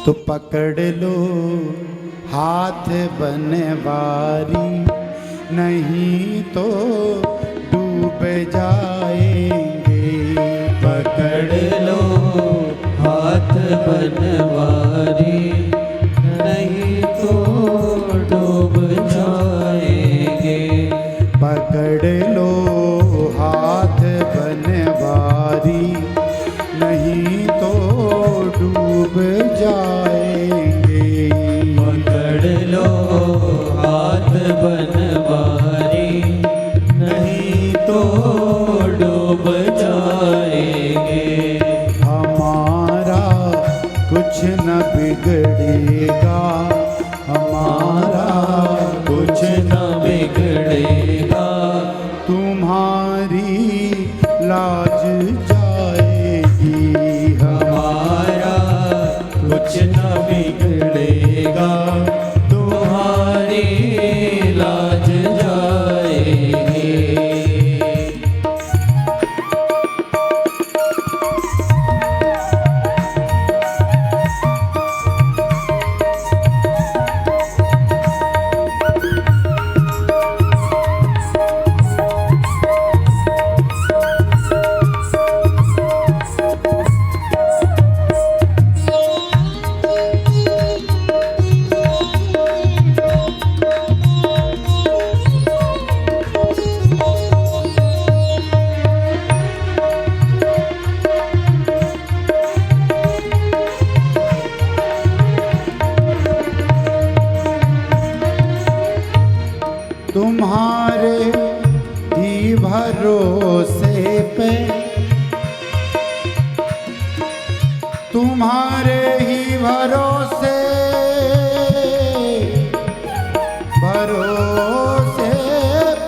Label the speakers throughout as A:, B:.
A: तो पकड़ लो हाथ बनवारी, नहीं तो डूब जाएंगे।
B: पकड़ लो हाथ बनवारी, नहीं तो डूब जाएंगे।
A: पकड़ लो हाथ बनवारी, नहीं तो डूब जाएंगे।
B: पकड़ लो हाथ बनवारी, नहीं तो डूब जाएंगे।
A: हमारा कुछ न बिगड़ेगा, हमारा
B: कुछ न बिगड़ेगा।
A: तुम्हारी लाज जाएगी।
B: हमारा कुछ न बिगड़ेगा, तुम्हारी लाज जाएगी।
A: तुम्हारे ही भरोसे पे, तुम्हारे ही भरोसे, भरोसे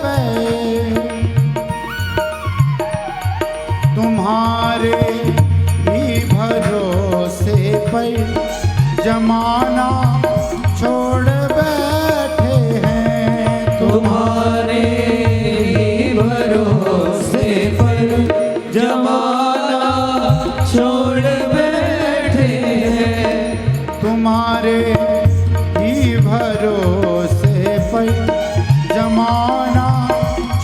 A: पे, तुम्हारे ही भरोसे पे जमाना छोड़ बैठे हैं।
B: तुम्हारे ही भरोसे पर जमाना छोड़ बैठे हैं।
A: तुम्हारे ही भरोसे पर जमाना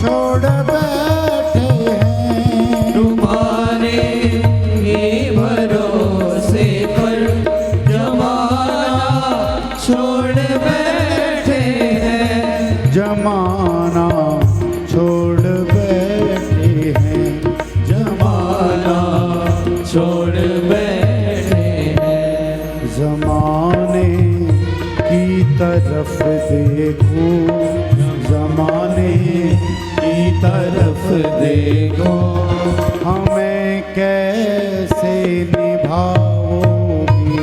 A: छोड़ बैठे हैं।
B: तुम्हारे ही भरोसे पर जमाना छोड़ बैठे हैं।
A: जमाना छोड़ बैठे हैं।
B: जमाना छोड़ बैठे हैं।
A: जमाने की तरफ देखो, जमाने
B: की तरफ देखो,
A: हमें कैसे निभाओगी।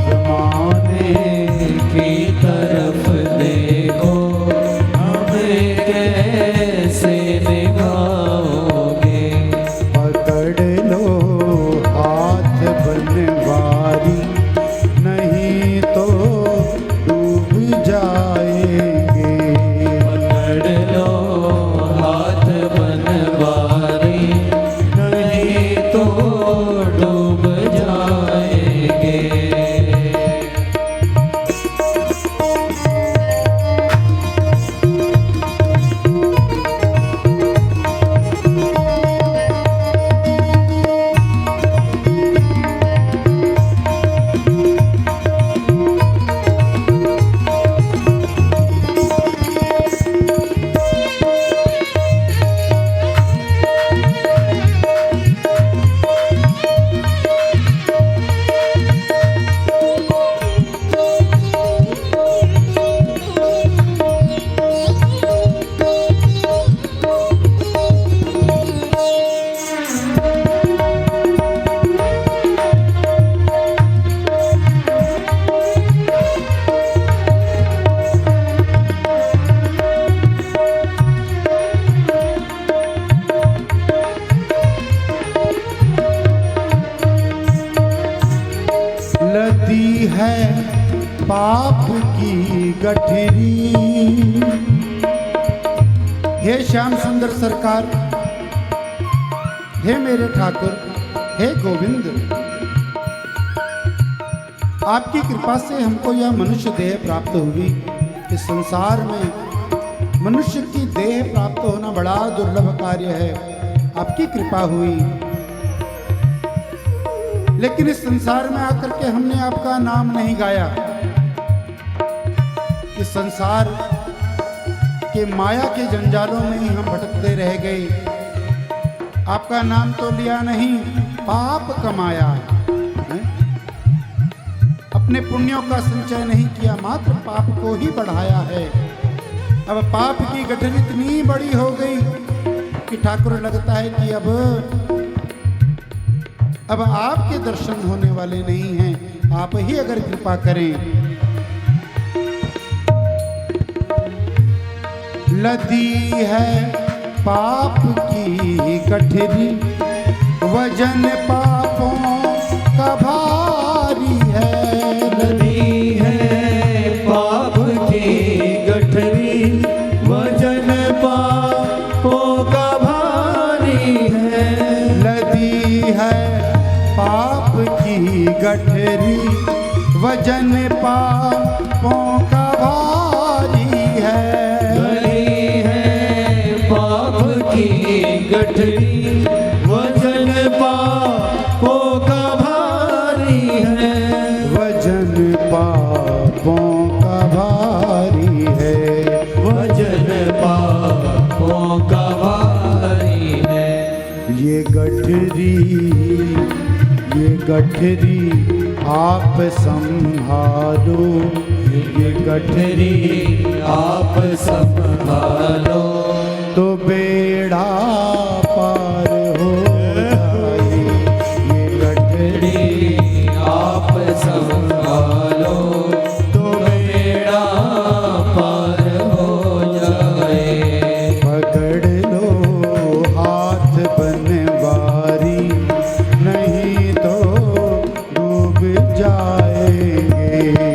A: जमाने
B: की तरफ देखो, हमें कैसे निभाओगे।
A: पकड़ लो हाथ बनवारी, नहीं तो डूब जाएंगे।
B: पकड़ लो हाथ बनवारी, नहीं तो डूब जाएंगे।
A: लदी है पाप की गठरी। हे श्याम सुंदर सरकार, हे मेरे ठाकुर, हे गोविंद, आपकी कृपा से हमको यह मनुष्य देह प्राप्त हुई। इस संसार में मनुष्य की देह प्राप्त होना बड़ा दुर्लभ कार्य है, आपकी कृपा हुई। लेकिन इस संसार में आकर के हमने आपका नाम नहीं गाया। इस संसार के माया के जंजालों में ही हम भटकते रह गए। आपका नाम तो लिया नहीं, पाप कमाया है? अपने पुण्यों का संचय नहीं किया, मात्र पाप को ही बढ़ाया है। अब पाप की गठरी इतनी बड़ी हो गई कि ठाकुर लगता है कि अब आपके दर्शन होने वाले नहीं हैं। आप ही अगर कृपा करें। लदी है पाप की गठरी, वजन पापों का भारी है।
B: लदी है पाप की गठरी, वजन पापों का भारी है।
A: लदी है पाप की गठरी, वजन पापों का भारी है।
B: लदी है पाप की गठरी, वजन पापों का भारी है।
A: वजन पापों का भारी है।
B: वजन पापों का भारी है।
A: ये गठरी आप संभालो, ये गठरी
B: आप संभालो,
A: तो बेड़ा पार हो जाए। ये गठरी
B: आप संभालो, तो बेड़ा पार हो जाए।
A: पकड़ लो हाथ बनवारी, नहीं तो डूब जाएंगे।